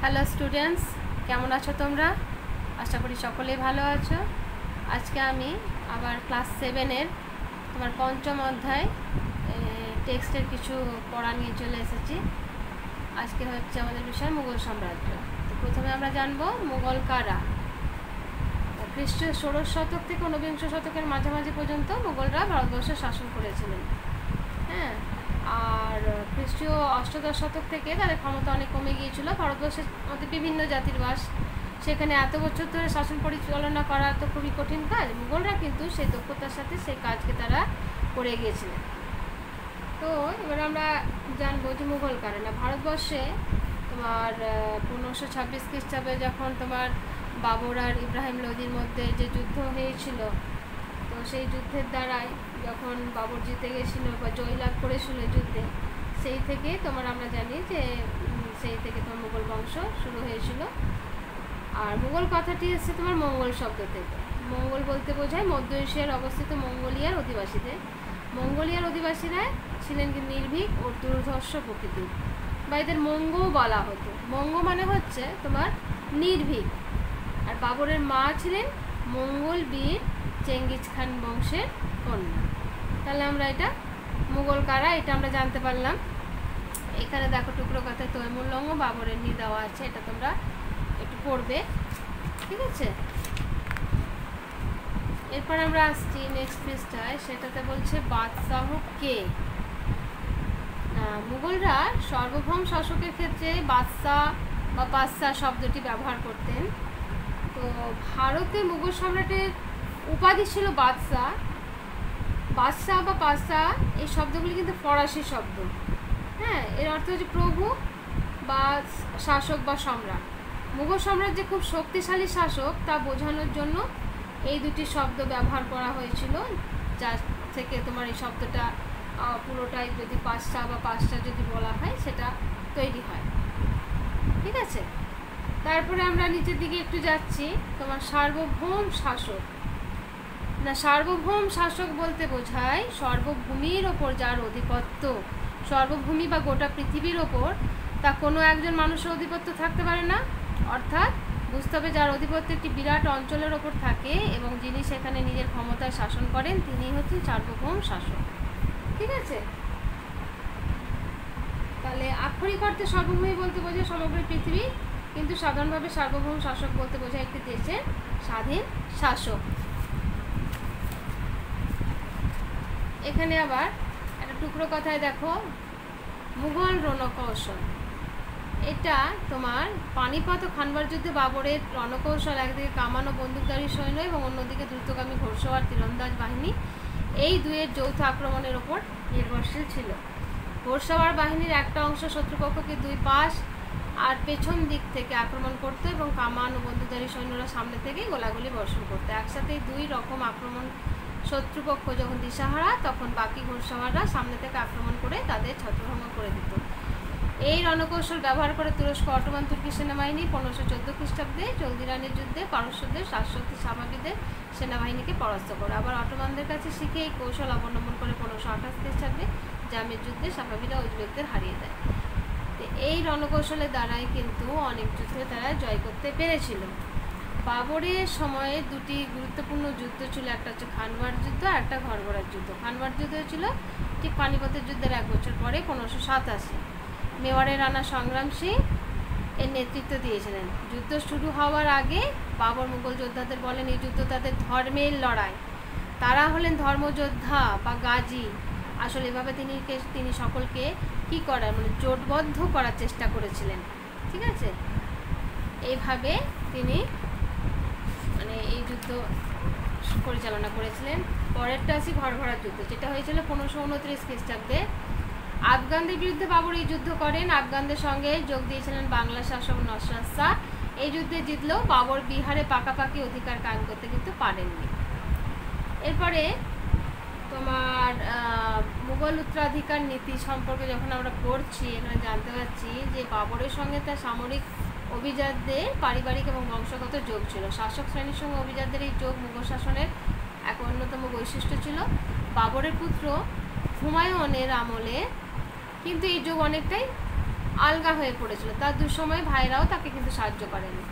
Hello students, কেমন আছো তোমরা? আশা করি সকলেই ভালো আছো। আজকে আমি আবার ক্লাস 7-এর তোমার পঞ্চম অধ্যায় টেক্সটের কিছু পড়া নিয়ে চলে এসেছি। আজকে হচ্ছে আমাদের বিষয় মুঘল সাম্রাজ্য। তো প্রথমে আমরা জানবো মুঘল কারা। খ্রিস্টীয় ১৬শ শতক থেকে ঊনবিংশ শতকের মাঝামাঝি পর্যন্ত মুঘলরা ভারতবর্ষে শাসন করেছিলেন। হ্যাঁ, আর খ্রিস্টীয় অষ্টাদশ শতক থেকে তাদের ক্ষমতা অনেক কমে গিয়েছিল। ভারতবর্ষের মধ্যে বিভিন্ন জাতির বাস, সেখানে এত বছর ধরে শাসন পরিচালনা করা তো খুবই কঠিন কাজ। মুঘলরা কিন্তু সেই দক্ষতার সাথে সেই কাজকে তারা করে গিয়েছিলেন। তো এবার আমরা জানবো যে মুঘল কারা। না, ভারতবর্ষে তোমার 1526 খ্রিস্টাব্দে যখন তোমার বাবর আর ইব্রাহিম লোদির মধ্যে যে যুদ্ধ হয়েছিল, তো সেই যুদ্ধের দ্বারাই যখন বাবর জিতে গেছিল বা জয়লাভ করেছিল যুদ্ধে, সেই থেকে তোমার আমরা জানি যে সেই থেকে তোমার মুঘল বংশ শুরু হয়েছিল। আর মুঘল কথাটি এসেছে তোমার মঙ্গল শব্দ থেকে। মঙ্গল বলতে বোঝায় মধ্য এশিয়ার অবস্থিত মঙ্গোলিয়ার অধিবাসীদের। মঙ্গোলিয়ার অধিবাসীরা ছিলেন কি নির্ভীক ও দুর্ধর্ষ প্রকৃতির, বা এদের মঙ্গও বলা হতো। মঙ্গ মানে হচ্ছে তোমার নির্ভীক। আর বাবরের মা ছিলেন মঙ্গল বীর চেঙ্গিজ খান বংশের কন্যা। তাহলে আমরা এটা মুঘল কারা এটা আমরা জানতে পারলাম। এখানে দেখো টুকরো কথায় তৈমুরলঙ্গ বাবরের নি দেওয়া আছে, এটা তোমরা একটু পড়বে, ঠিক আছে? এরপর আমরা আসছি নেক্সট পৃষ্ঠায়, সেটাতে বলছে বাদশাহ কে। মুঘলরা সার্বভৌম শাসকের ক্ষেত্রে বাদশাহ বা পাশা শব্দটি ব্যবহার করতেন। তো ভারতে মুঘল সম্রাটের উপাধি ছিল বাদশাহ। বাদশাহ বা পাশা এই শব্দগুলি কিন্তু ফরাসি শব্দ। হ্যাঁ, এর অর্থ হচ্ছে প্রভু বা শাসক বা সম্রাট। মুঘল সম্রাট যে খুব শক্তিশালী শাসক তা বোঝানোর জন্য এই দুটি শব্দ ব্যবহার করা হয়েছিল, যার থেকে তোমার এই শব্দটা পুরোটাই যদি পাশা বা পাশা যদি বলা হয় সেটা তৈরি হয়, ঠিক আছে? তারপরে আমরা নিচের দিকে একটু যাচ্ছি, তোমার সার্বভৌম শাসক। না, সার্বভৌম শাসক বলতে বোঝায় সর্বভূমির ওপর যার অধিপত্য। সর্বভূমি বা গোটা পৃথিবীর ওপর তা কোনো একজন মানুষের অধিপত্য থাকতে পারে না। অর্থাৎ বুঝতে হবে যার অধিপত্য একটি বিরাট অঞ্চলের ওপর থাকে এবং যিনি সেখানে নিজের ক্ষমতায় শাসন করেন, তিনি হচ্ছেন সার্বভৌম শাসক, ঠিক আছে? তাহলে আক্ষরিক অর্থে সর্বভূমি বলতে বোঝায় সমগ্র পৃথিবী, কিন্তু সাধারণভাবে সার্বভৌম শাসক বলতে বোঝায় একটি দেশের স্বাধীন শাসক। এখানে আবার একটা টুকরো কথায় দেখো মুঘল রণকৌশল। এটা তোমার পানিপত ও খানবার যুদ্ধে বাবরের রণকৌশল, একদিকে কামান ও বন্দুকধারী সৈন্য এবং অন্যদিকে দ্রুতগামী ঘোড়সওয়ার তীরন্দাজ বাহিনী, এই দুয়ের যৌথ আক্রমণের ওপর নির্ভরশীল ছিল। ঘোড়সওয়ার বাহিনীর একটা অংশ শত্রুপক্ষকে দুই পাশ আর পেছন দিক থেকে আক্রমণ করতো এবং কামান ও বন্দুকধারী সৈন্যরা সামনে থেকে গোলাগুলি বর্ষণ করতো। একসাথে দুই রকম আক্রমণ। শত্রুপক্ষ যখন দিশাহারা তখন বাকি ঘোড়সওয়াররা সামনে থেকে আক্রমণ করে তাদের ছত্রভঙ্গ করে দিত। এই রণকৌশল ব্যবহার করে তুরস্ক অটোমান তুর্কি সেনাবাহিনী 1514 খ্রিস্টাব্দে জলদিরানির যুদ্ধে পারস্যদের শাশ্বতী সামাবিদের সেনাবাহিনীকে পরাস্ত করে। আবার অটোমানদের কাছে শিখে এই কৌশল অবলম্বন করে 1528 খ্রিস্টাব্দে জামের যুদ্ধে সাফাবিরা উজবেকদের হারিয়ে দেয়। তো এই রণকৌশলের দ্বারাই কিন্তু অনেক যুদ্ধে তারা জয় করতে পেরেছিল। বাবরের সময়ে দুটি গুরুত্বপূর্ণ যুদ্ধ ছিল, একটা হচ্ছে খানবার যুদ্ধ আর একটা ঘরঘরার যুদ্ধ। খানবার যুদ্ধ হয়েছিল ঠিক পানিপতের যুদ্ধের 1 বছর পরে 1587। মেওয়ারের রানা সংগ্রাম সিং এর নেতৃত্ব দিয়েছিলেন। যুদ্ধ শুরু হওয়ার আগে বাবর মুঘল যোদ্ধাদের বলেন এই যুদ্ধ তাদের ধর্মের লড়াই, তারা হলেন ধর্মযোদ্ধা বা গাজী। আসলে এভাবে তিনি সকলকে কি করার মানে জোটবদ্ধ করার চেষ্টা করেছিলেন, ঠিক আছে? এইভাবে তিনি মানে এই যুদ্ধ পরিচালনা করেছিলেন। পরেরটা আছে ঘরঘরার যুদ্ধ, যেটা হয়েছিল 1529 খ্রিস্টাব্দে। আফগানদের বিরুদ্ধে বাবর এই যুদ্ধ করেন। আফগানদের সঙ্গে যোগ দিয়েছিলেন বাংলা শাসক নসরাত শাহ। এই যুদ্ধে জিতলেও বাবর বিহারে পাকাপাকি অধিকার কায়েম করতে কিন্তু পারেননি। এরপরে তোমার মুঘল উত্তরাধিকার নীতি সম্পর্কে যখন আমরা পড়ছি, এখানে জানতে পারছি যে বাবরের সঙ্গে তার সামরিক অভিজাতদের পারিবারিক এবং বংশগত যোগ ছিল। শাসক শ্রেণীর সঙ্গে অভিজাতদের এই যোগ মুঘল শাসনের এক অন্যতম বৈশিষ্ট্য ছিল। বাবরের পুত্র হুমায়ুনের আমলে কিন্তু এই যোগ অনেকটাই আলগা হয়ে পড়েছিল। তার দুঃসময়ে ভাইরাও তাকে কিন্তু সাহায্য করেনি।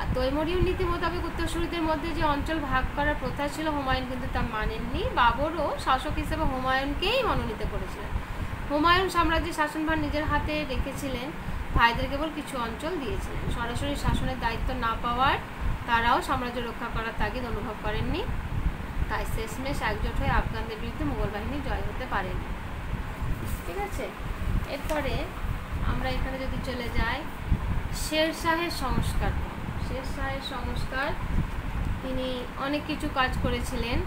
আর তৈমুরীয় নীতি মোতাবেক উত্তরসূরিদের মধ্যে যে অঞ্চল ভাগ করার প্রথা ছিল, হুমায়ুন কিন্তু তা মানেননি। বাবরও শাসক হিসেবে হুমায়ুনকেই মনোনীত করেছিলেন। হুমায়ুন সাম্রাজ্যের শাসনভার নিজের হাতে রেখেছিলেন, ভাইদের কেবল কিছু অঞ্চল দিয়েছিলেন। সরাসরি শাসনের দায়িত্ব না পাওয়ার তারাও সাম্রাজ্য রক্ষা করার তাগিদ অনুভব করেননি, তাই শেষমেশ একজোট হয়ে আফগানদের বিরুদ্ধে মুঘল বাহিনী জয় হতে পারেনি। ঠিক আছে, এরপরে আমরা এখানে যদি চলে যাই, শেরশাহের সংস্কার। শেরশাহের সংস্কার, তিনি অনেক কিছু কাজ করেছিলেন।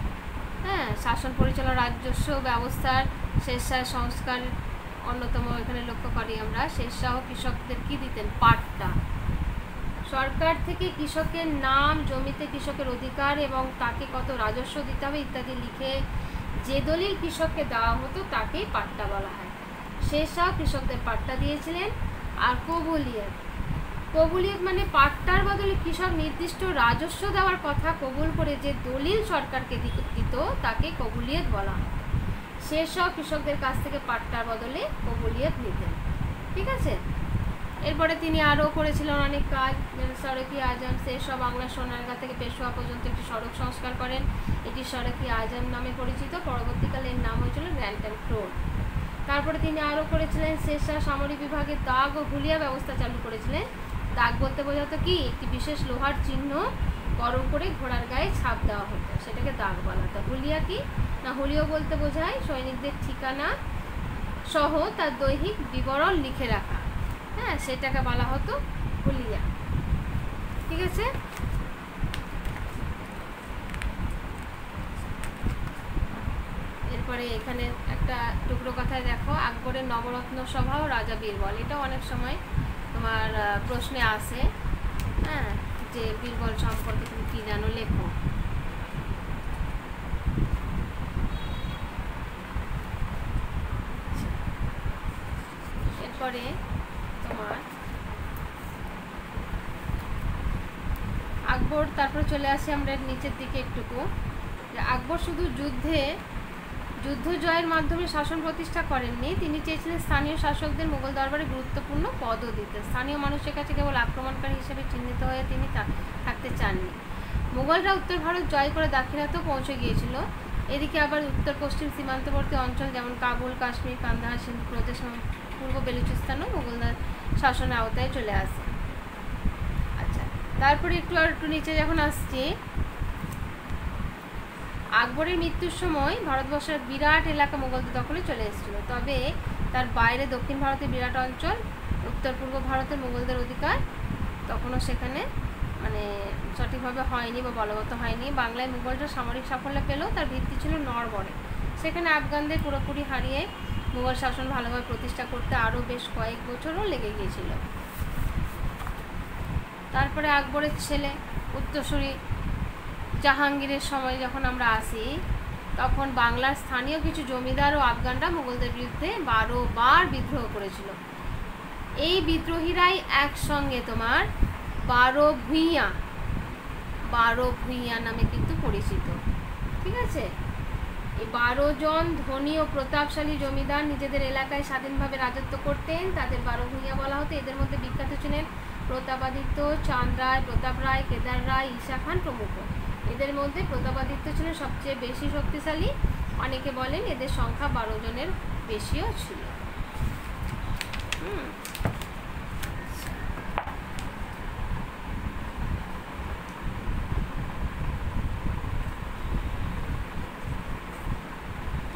হ্যাঁ, শাসন পরিচালনা রাজস্ব ব্যবস্থার শেরশাহের সংস্কার অন্যতম এখানে লক্ষ্য করি আমরা। শেরশাহ কৃষকদের কি দিতেন? পাট্টা। সরকার থেকে কৃষকের নাম, জমিতে কৃষকের অধিকার এবং তাকে কত রাজস্ব দিতে হবে ইত্যাদি লিখে যে দলিল কৃষককে দেওয়া হতো তাকেই পাট্টা বলা হয়। শেরশাহ কৃষকদের পাট্টা দিয়েছিলেন। আর কবুলিয়ত, কবুলিয়ত মানে পাট্টার বদলে কৃষক নির্দিষ্ট রাজস্ব দেওয়ার কথা কবুল করে যে দলিল সরকারকে দিত তাকে কবুলিয়ত বলা হয়। শেরশাহ কৃষকদের কাছ থেকে পাট্টার বদলে কবুলিয়ত নিতেন। ঠিক আছে, এরপরে তিনি আরও করেছিলেন অনেক কাজ, সড়কি আজম। শেরশাহ বাংলার সোনারগাঁ থেকে পেশোয়া পর্যন্ত একটি সড়ক সংস্কার করেন, এটি সড়কি আজম নামে পরিচিত। পরবর্তীকালে এর নাম হয়েছিল গ্র্যান্ড ট্রাঙ্ক রোড। তারপরে তিনি আরও করেছিলেন, শেরশাহ সামরিক বিভাগে দাগ ও হুলিয়া ব্যবস্থা চালু করেছিলেন। দাগ বলতে বোঝাতো কি? একটি বিশেষ লোহার চিহ্ন গরম করে ঘোড়ার গায়ে ছাপ দেওয়া হতো, সেটাকে দাগ বলা হতো। হুলিয়া কি না, হুলিও বলতে বোঝায় সৈনিকদের ঠিকানা সহ তার দৈহিক বিবরণ লিখে রাখা। হ্যাঁ, সেটাকে বলা হতো হুলিয়া। ঠিক আছে, এরপরে এখানে একটা টুকরো কথায় দেখো, আকবরের নবরত্ন সভা ও রাজা বীরবল। এটা অনেক সময় তোমার প্রশ্নে আসে। হ্যাঁ, যে বীরবল সম্পর্কে তুমি কি জানো, লেখো। এরপরে তোমার আকবর, তারপরে চলে আসি আমরা নিচের দিকে একটুকু, যে আকবর শুধু যুদ্ধ জয়ের মাধ্যমে শাসন প্রতিষ্ঠা করেননি, তিনি চেয়েছিলেন স্থানীয় শাসকদের মুঘল দরবারে গুরুত্বপূর্ণ পদও দিতে। স্থানীয় মানুষের কাছে কেবল আক্রমণকারী হিসেবে চিহ্নিত হয়ে তিনি থাকতে চাননি। মুঘলরা উত্তর ভারত জয় করে দাক্ষিণাত্যেও পৌঁছে গিয়েছিল। এদিকে আবার উত্তর পশ্চিম সীমান্তবর্তী অঞ্চল যেমন কাবুল, কাশ্মীর, কান্দাহার, সিন্ধু প্রদেশ এবং পূর্ব বেলুচিস্তানও মুঘলদের শাসনের আওতায় চলে আসে। আচ্ছা, তারপরে একটু নিচে যখন আসছি, আকবরের মৃত্যুর সময় ভারতবর্ষের বিরাট এলাকা মুঘলদের দখলে চলে এসেছিল, তবে তার বাইরে দক্ষিণ ভারতের বিরাট অঞ্চল, উত্তর পূর্ব ভারতের মুঘলদের অধিকার তখনও সেখানে মানে সঠিকভাবে হয়নি বা বলবৎ হয়নি। বাংলায় মুঘলরা সামরিক সাফল্য পেলেও তার ভিত্তি ছিল নড়বড়ে। সেখানে আফগানদের পুরোপুরি হারিয়ে মুঘল শাসন ভালোভাবে প্রতিষ্ঠা করতে আরও বেশ কয়েক বছরও লেগে গিয়েছিল। তারপরে আকবরের ছেলে উত্তরসূরি জাহাঙ্গীরের সময় যখন আমরা আসি, তখন বাংলার স্থানীয় কিছু জমিদার ও আফগানরা মুঘলদের বিরুদ্ধে 12 বার বিদ্রোহ করেছিল। এই বিদ্রোহীরাই একসঙ্গে তোমার 12 ভূঁইয়া নামে কিন্তু পরিচিত। ঠিক আছে, এই 12 জন ধনী ও প্রতাপশালী জমিদার নিজেদের এলাকায় স্বাধীনভাবে রাজত্ব করতেন, তাদের 12 ভূঁইয়া বলা হতো। এদের মধ্যে বিখ্যাত ছিলেন প্রতাপাদিত্য, চাঁদ রায়, প্রতাপ রায়, কেদার রায়, ঈশা খান প্রমুখ। এদের মধ্যে প্রতাপাদিত্য ছিলেন সবচেয়ে বেশি শক্তিশালী। অনেকে বলেন এদের সংখ্যা 12 জনের বেশিও ছিল।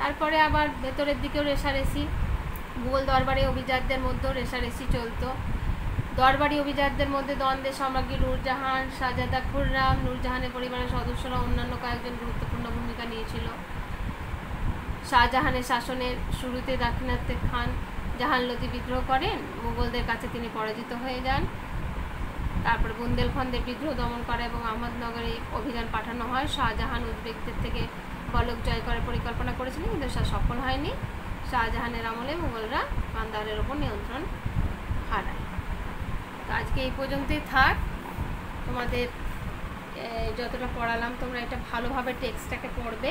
তারপরে আবার ভেতরের দিকেও রেশারেশি, মুঘল দরবারে অভিজাতদের মধ্যেও রেশারেশি চলতো। দরবারি অভিজাতদের মধ্যে দ্বন্দ্বে সম্রাজ্ঞী নূরজাহান, শাহজাদা খুররাম, নূরজাহানের পরিবারের সদস্যরা অন্যান্য কয়েকজন গুরুত্বপূর্ণ ভূমিকা নিয়েছিল। শাহজাহানের শাসনের শুরুতে দাক্ষিণাত্যের খান জাহানলতি বিদ্রোহ করেন, মুঘলদের কাছে তিনি পরাজিত হয়ে যান। তারপর বুন্দেলখন্দের বিদ্রোহ দমন করা এবং আহমদনগরে অভিযান পাঠানো হয়। শাহজাহান উজবেকদের থেকে বলক জয় করার পরিকল্পনা করেছিলেন, কিন্তু সফল হয়নি। শাহজাহানের আমলে মুঘলরা কান্দাহারের ওপর নিয়ন্ত্রণ হারায়। তো আজকে এই পর্যন্তই থাক। তোমাদের যতটা পড়ালাম তোমরা এটা ভালোভাবে টেক্সটটাকে পড়বে।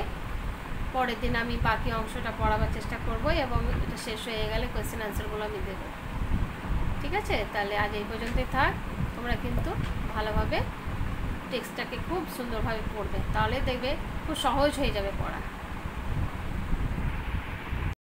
পরের দিন আমি বাকি অংশটা পড়াবার চেষ্টা করব এবং এটা শেষ হয়ে গেলে কোয়েশ্চেন আনসারগুলো আমি দেবো। ঠিক আছে, তাহলে আজ এই পর্যন্তই থাক। তোমরা কিন্তু ভালোভাবে টেক্সটটাকে খুব সুন্দরভাবে পড়বে, তাহলে দেখবে খুব সহজ হয়ে যাবে পড়া।